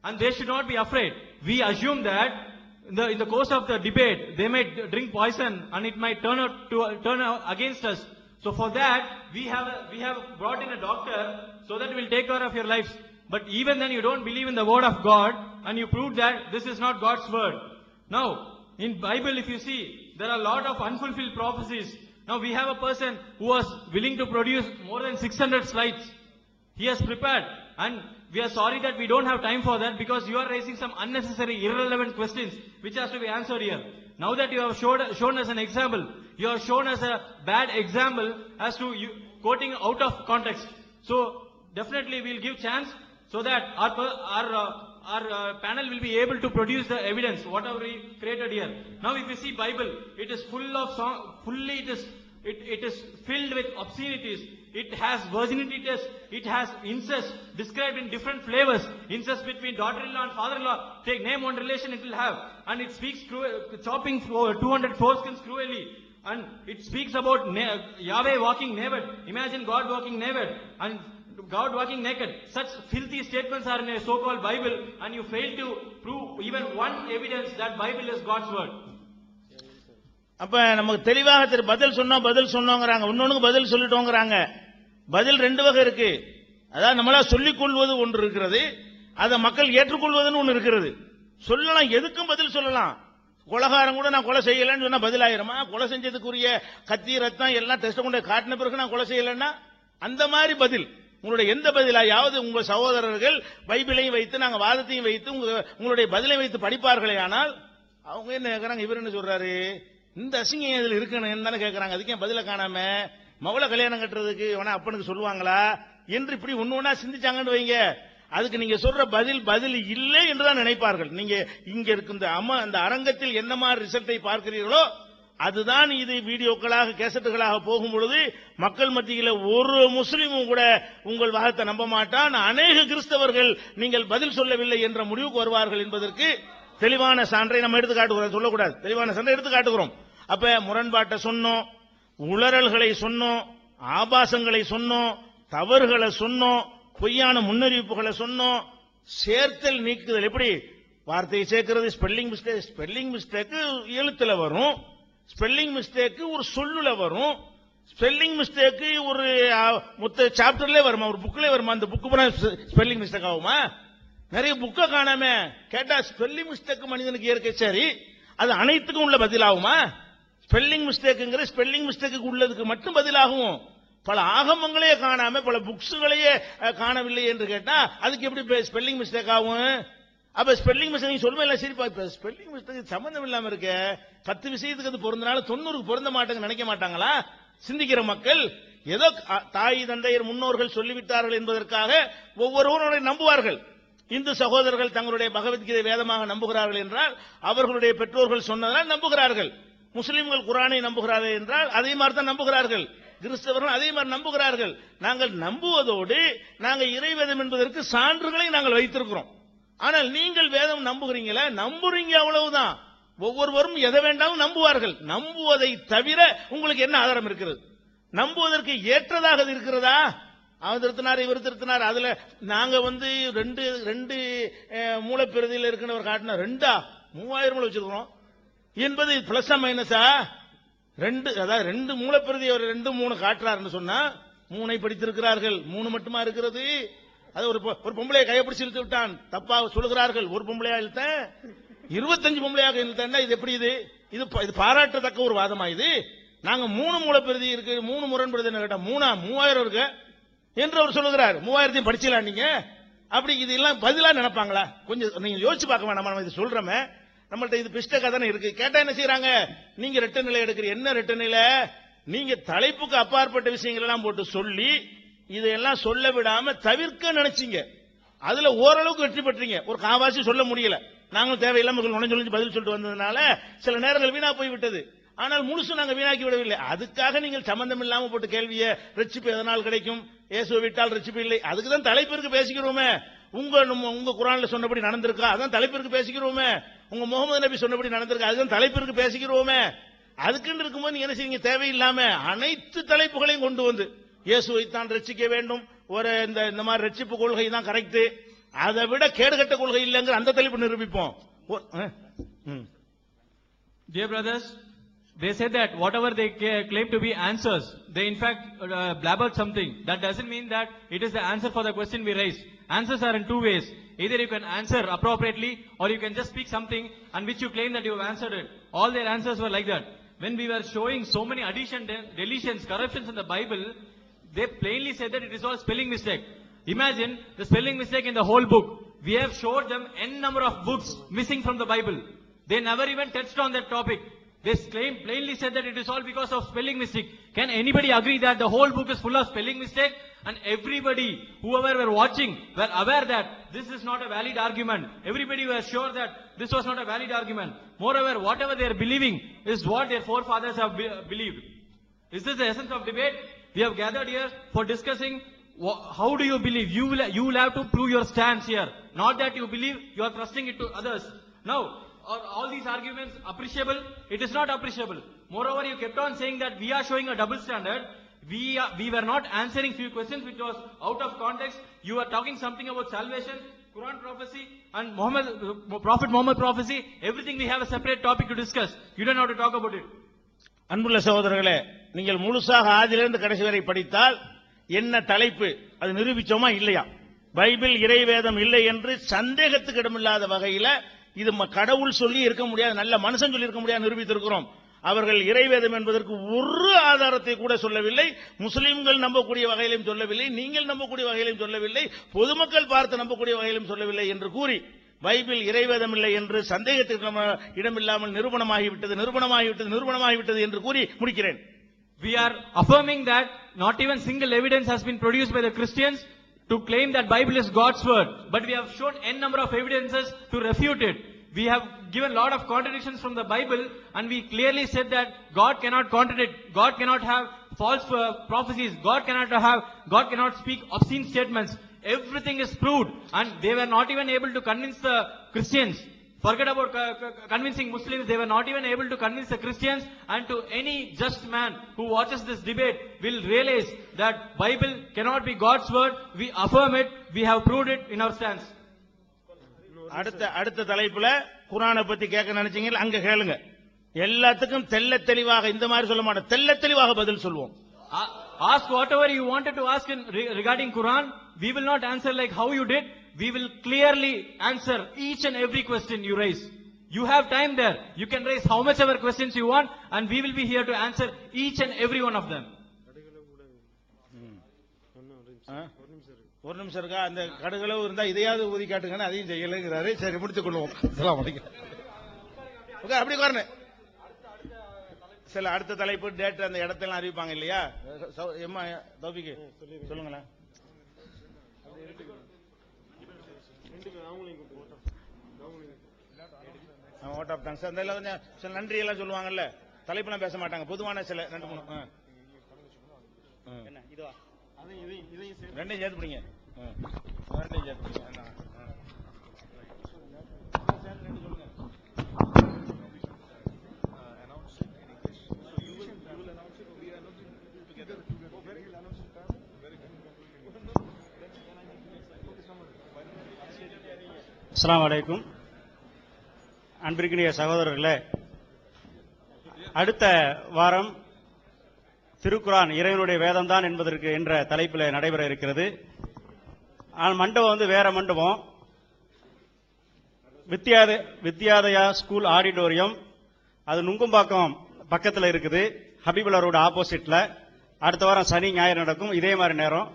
And they should not be afraid. We assume that in the course of the debate, they may drink poison and it might turn out against us. So for that, we have brought in a doctor so that we will take care of your lives. But even then, you don't believe in the word of God, and you prove that this is not God's word. Now, in Bible, if you see, there are a lot of unfulfilled prophecies. Now, we have a person who was willing to produce more than 600 slides. He has prepared, and we are sorry that we don't have time for that, because you are raising some unnecessary, irrelevant questions which has to be answered here. Now that you have shown us an example, you have shown us a bad example as to you quoting out of context. So definitely we will give chance so that our panel will be able to produce the evidence whatever we created here. Now if you see Bible, it is full of it is filled with obscenities. It has virginity test. It has incest described in different flavors. Incest between daughter-in-law and father-in-law. Take name one relation it will have. And it speaks chopping 200 foreskins cruelly. And it speaks about Yahweh walking naked. Imagine God walking naked. And God walking naked. Such filthy statements are in a so-called Bible. And you fail to prove even one evidence that Bible is God's word. அப்ப நமக்கு தெளிவாக பதில் சொன்னோங்கிறாங்க, இன்னொன்னுக்கு பதில் சொல்லிட்டோங்கிறாங்க. பதில் ரெண்டு வகை இருக்கு. அதாவது நம்மளா சொல்லிக் கொள்வது ஒன்று இருக்கிறது, அதை மக்கள் ஏற்றுக்கொள்வதுன்னு ஒன்று இருக்கிறது. சொல்லலாம், எதுக்கும் பதில் சொல்லலாம். கொலைகாரன் கூட நான் கொலை செய்யலன்னு சொன்னா பதில் ஆயிரமா? கொலை செஞ்சதுக்குரிய கத்தி ரத்தம் எல்லாம் டெஸ்ட் கொண்டு காட்டின பிறகு நான் கொலை செய்யலன்னா அந்த மாதிரி பதில். உங்களுடைய எந்த பதிலாயாவது உங்க சகோதரர்கள் பைபிளையும் வைத்து நாங்க வாதத்தையும் வைத்து உங்களுடைய பதிலை வைத்து படிப்பார்களே, ஆனால் அவங்க என்ன கேட்கறாங்க, இவர் என்ன சொல்றாரு, இந்த அசிங்கம் இதுல இருக்கணும் தானே கேட்கறாங்க. அதுக்கு ஏன் பதில காணாம மவளை கல்யாணம் கட்டுறதுக்கு வேணா அப்பனுக்கு சொல்லுவாங்களா என்று இப்படி ஒண்ணு சிந்திச்சாங்கன்னு வைங்க, அதுக்கு நீங்க சொல்ற பதில் இல்லை என்றுதான் நினைப்பார்கள். நீங்க இங்க இருக்கின்ற அந்த அரங்கத்தில் என்ன மாதிரி ரிசல்ட்டை பார்க்கிறீர்களோ அதுதான் இது வீடியோக்களாக கேசட்டுகளாக போகும் பொழுது மக்கள் மத்தியில் ஒரு முஸ்லிமும் கூட உங்கள் வாதத்தை நம்ப மாட்டான். அநேக கிறிஸ்தவர்கள் நீங்கள் பதில் சொல்லவில்லை என்ற முடிவுக்கு வருவார்கள் என்பதற்கு தெளிவான சான்றை நம்ம எடுத்து காட்டுகிறோம். சொல்லக்கூடாது, தெளிவான சான்றை எடுத்து காட்டுகிறோம். அப்ப முரண்பாட்டை சொன்னோம், உளறல்களை சொன்னோம், ஆபாசங்களை சொன்னோம், தவறுகளை சொன்னோம், பொய்யான முன்னறிவிப்புகளை சொன்னோம், சேர்த்தல் நீக்குதல். எப்படி வார்த்தையை சேர்க்கிறது? ஸ்பெல்லிங் மிஸ்டேக் எழுத்துல வரும், ஸ்பெல்லிங் மிஸ்டேக் ஒரு சொல்லுல வரும், ஸ்பெல்லிங் மிஸ்டேக் ஒரு மொத்த சாப்டர்ல வருமா, ஒரு புக்ல வருமா? அந்த புக்கு பூரா ஸ்பெல்லிங் மிஸ்டேக் ஆகுமா? நிறைய புக்க காணாம கேட்டா ஸ்பெல்லிங் மிஸ்டேக் மனிதனுக்கு இயற்கை, சரி அது அனைத்துக்கும் உள்ள பதிலாகுமா? ஸ்பெல்லிங் மிஸ்டேக்குங்கிற ஸ்பெல்லிங் மிஸ்டேக்கு உள்ளதுக்கு மட்டும் பதிலாகும். பல ஆகமங்களே காணாம பல புக்ஸுகளையே காணவில்லை என்று கேட்டா அதுக்கு எப்படி ஸ்பெல்லிங் மிஸ்டேக் ஆகும்? அப்ப ஸ்பெல்லிங் மிஸ்டேக் சொல்லுவேன், சரிப்பா இப்ப ஸ்பெல்லிங் மிஸ்டேக் சம்பந்தம் இல்லாம இருக்க 10 விஷயத்துக்கு அது பொருந்தனால 90க்கு பொருந்த மாட்டாங்க நினைக்க மாட்டாங்களா சிந்திக்கிற மக்கள்? ஏதோ தாய் தந்தையர் முன்னோர்கள் சொல்லிவிட்டார்கள் என்பதற்காக ஒவ்வொருவரும் நம்புவார்கள். இந்து சகோதரர்கள் தங்களுடைய பகவத்கீதை வேதமாக நம்புகிறார்கள் என்றால் அவர்களுடைய பெற்றோர்கள் சொன்னதால் நம்புகிறார்கள். முஸ்லிம்கள் குர்ஆனை நம்புகிறார்கள் என்றால் அதே மாதிரி தான் நம்புகிறார்கள். கிறிஸ்தவர்கள் அதே மாதிரி நம்புகிறார்கள். நாங்கள் நம்புவதோடு நாங்கள் இறைவேதம் என்பதற்கு சான்றுகளை நாங்கள் வைத்திருக்கிறோம். ஆனால் நீங்கள் வேதம் நம்புகிறீங்களா? நம்புறீங்க, அவ்வளவுதான். ஒவ்வொருவரும் எதை வேண்டாலும் நம்புவார்கள். நம்புவதை தவிர உங்களுக்கு என்ன ஆதாரம் இருக்கிறது? நம்புவதற்கு ஏற்றதாக அது இருக்கிறதா? அவர் திருத்தினார், இவர் திருத்தினார். அதுல நாங்க ரெண்டு மூலப்பிரதியில் இருக்கிறவர் காட்டின 3000 வச்சிருக்கிறோம் என்பது பிளஸ் மைனஸா? அதாவது 2 மூலப்பிரதி அவர் 2 3 காட்டுறாருன்னு சொன்னா 3 படித்திருக்கிறார்கள், 3 மட்டுமா இருக்கிறது? அது ஒரு பொம்பளையை கைப்பிடிச்சு இழுத்து விட்டான், தப்பா சொல்லுகிறார்கள். ஒரு பொம்பளையா இழுத்த 25 பொம்பளையாக இழுத்தா இது எப்படி? இது பாராட்டத்தக்க ஒரு வாதமா? இது நாங்க 3 மூலப்பிரதி இருக்கு, 3 முரண்படுது கேட்டா 3000 இருக்கு என்று அவர் சொல்லுகிறார். 3000 படிச்சலாம் நீங்க? அப்படி இதெல்லாம் பதிலா நினைப்பாங்களா? கொஞ்சம் நீங்க யோசிச்சு பார்க்க வேண்டாம். நம்ம இது சொல்றோமே, நம்மள்ட்ட இது பிஸ்டக்கா தானே இருக்கு. கேட்டா என்ன செய்யறாங்க? நீங்க ரெட்ட நிலை எடுக்கிறீங்க. என்ன ரெட்ட நிலை? நீங்க தலைப்புக்கு அப்பாற்பட்ட விஷயங்கள் எல்லாம் போட்டு சொல்லி இதையெல்லாம் சொல்ல விடாம தவிர்க்க நினைச்சீங்க. அதுல ஓரளவுக்கு வெற்றி பெற்றீங்க. ஒரு காவாசி சொல்ல முடியல. நாங்களும் தேவையில்லாம நுழைஞ்சு பதில் சொல்லிட்டு வந்ததுனால சில நேரங்கள் வீணா போய் விட்டது. ஆனால் முழுசு நாங்க வீணாக்கி விடவில்லை. அதுக்காக நீங்கள் சம்பந்தம் இல்லாம போட்டு கேள்வியை ரட்சிப்பு எதனால் கிடைக்கும், இயேசுவை விட்டால் ரட்சிப்பு இல்லை, அதுக்கு தான் தலைப்பிற்கு பேசிக்கிறோமே. உங்க குர்ஆன்ல சொன்னபடி நடந்திருக்கா, அதான் தலைப்பிற்கு பேசிக்கிறோமே. உங்க முகமது நபி சொன்னபடி நடந்திருக்கா, அதுதான் தலைப்பிற்கு பேசிக்கிறோமே. அதுக்குன்னு இருக்கும்போது நீங்க என்ன செய்யுங்க? தேவையில்லாம அனைத்து தலைப்புகளையும் கொண்டு வந்து இயேசுவைத்தான் ரட்சிக்க வேண்டும், ஒரு இந்த மாதிரி ரட்சிப்பு கொள்கை தான் கரெக்ட், அதை விட கேடுகட்ட கொள்கை இல்லைங்கிற அந்த தலைப்பு நிரூபிப்போம். Dear brothers, they said that whatever they claim to be answers, they in fact blabbered something. That doesn't mean that it is the answer for the question we raised. Answers are in 2 ways. Either you can answer appropriately or you can just speak something and which you claim that you have answered it. All their answers were like that. When we were showing so many additions, deletions, corruptions in the Bible, they plainly said that it is all spelling mistake. Imagine the spelling mistake in the whole book. We have showed them n number of books missing from the Bible. They never even touched on that topic. They plainly said that it is all because of spelling mistake. Can anybody agree that the whole book is full of spelling mistake? And everybody, whoever were watching, were aware that this is not a valid argument. Everybody was sure that this was not a valid argument. Moreover, whatever they are believing is what their forefathers have believed. Is this the essence of debate? We have gathered here for discussing how do you believe. You will have to prove your stance here. Not that you believe, you are thrusting it to others. Now, are all these arguments appreciable? It is not appreciable. Moreover, you kept on saying that we are showing a double standard. We were not answering few questions which was out of context. You were talking something about salvation, Quran prophecy and Prophet Muhammad prophecy. Everything we have a separate topic to discuss. You don't have to talk about it. அன்புள்ள சகோதரர்களே, நீங்கள் முழுசாக ஆதியிலிருந்து கடைசி வரை படித்தால் என்ன தலைப்பு அது நிரூபிச்சோமா இல்லையா? பைபிள் இறைவேதம் இல்லை என்று சந்தேகத்துக்கு இடமில்லாத வகையில இது கடவுள் சொல்லி இருக்க முடியாது, நல்ல மனுஷன் சொல்லி இருக்க முடியாது நிரூபித்திருக்கிறோம். அவர்கள் இறைவேதம் என்பதற்கு ஒரு ஆதாரத்தை கூட சொல்லவில்லை. முஸ்லிம்கள் நம்பக்கூடிய வகையிலும் சொல்லவில்லை, நீங்கள் நம்பக்கூடிய வகையிலும் சொல்லவில்லை, பொதுமக்கள் பார்த்து நம்பக்கூடிய வகையிலும் சொல்லவில்லை என்று கூறி பைபிள் இறைவேதம் இல்லை என்று சந்தேகத்துக்கு இடமில்லாமல் நிரூபணமாகிவிட்டது என்று கூறி முடிக்கிறேன். We are affirming that not even single evidence has been produced by the Christians to claim that Bible is God's word, but we have shown n number of evidences to refute it. We have given a lot of contradictions from the Bible and we clearly said that God cannot contradict, God cannot have false prophecies, God cannot speak obscene statements. Everything is proved and they were not even able to convince the Christians. Forget about convincing Muslims, they were not even able to convince the Christians, and to any just man who watches this debate will realize that Bible cannot be God's word. We affirm it, we have proved it in our stance. அடுத்த தலைப்புல குர்ஆனை பத்தி கேட்க நினைச்சீங்க, அங்க கேளுங்க. எல்லாத்துக்கும் தெள்ள தெளிவாக இந்த மாதிரி சொல்ல மாட்டோம், தெள்ள தெளிவாக பதில் சொல்வோம். Ask whatever you wanted to ask regarding Quran. We will not answer like how you did. We will clearly answer each and every question you raise. You have time there. You can raise how much ever questions you want and we will be here to answer each and every one of them. ஒரு நிமிஷம் இருக்கா? அந்த கடுகளவு இருந்தா இதையாவது ஊதி காட்டுங்க, அதையும் செய்யலைங்கிறாரு. சரி, முடித்துக் கொள்வோம். அப்படி வரணும். சில அடுத்த தலைப்பு டேட் அந்த இடத்தெல்லாம் அறிவிப்பாங்க இல்லையா? தௌபிக்கு சொல்லுங்களேன். ஓட் ஆஃப் தேங்க்ஸ் அந்த கொஞ்சம் சில நன்றி எல்லாம் சொல்லுவாங்கல்ல, தலைப்பெல்லாம் பேச மாட்டாங்க, பொதுவான சில 2 3 ரெண்டையும் சேர்த்து பிடிங்க. சொல்லுங்க. அஸ்ஸலாமு அலைக்கும். அன்பிற்கினிய சகோதரர்களே, அடுத்த வாரம் திருக்குரான் இறைவனுடைய வேதம்தான் என்பதற்கு என்ற தலைப்பில் நடைபெற இருக்கிறது. மண்டபம் வேற மண்டபம், வித்யாதயா ஸ்கூல் ஆடிட்டோரியம், அது நுங்கம்பாக்கம் பக்கத்தில் இருக்குது, ஹபீபுல்லா ரோடு ஆப்போசிட்ல. அடுத்த வாரம் சனி ஞாயிறு நடக்கும், இதே மாதிரி நேரம்.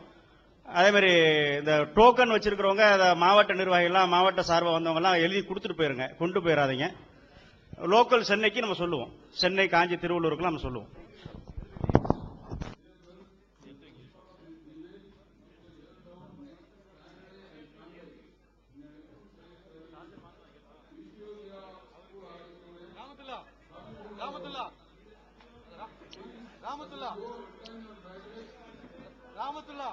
அதே மாதிரி இந்த டோக்கன் வச்சிருக்கிறவங்க, மாவட்ட நிர்வாகிகள்லாம், மாவட்ட சார்பாக வந்தவங்க எல்லாம் எழுதி கொடுத்துட்டு போயிருங்க, கொண்டு போயிடாதீங்க. லோக்கல் சென்னைக்கு நம்ம சொல்லுவோம், சென்னை, காஞ்சி, திருவள்ளூருக்கு நம்ம சொல்லுவோம். ராமத்துல்லா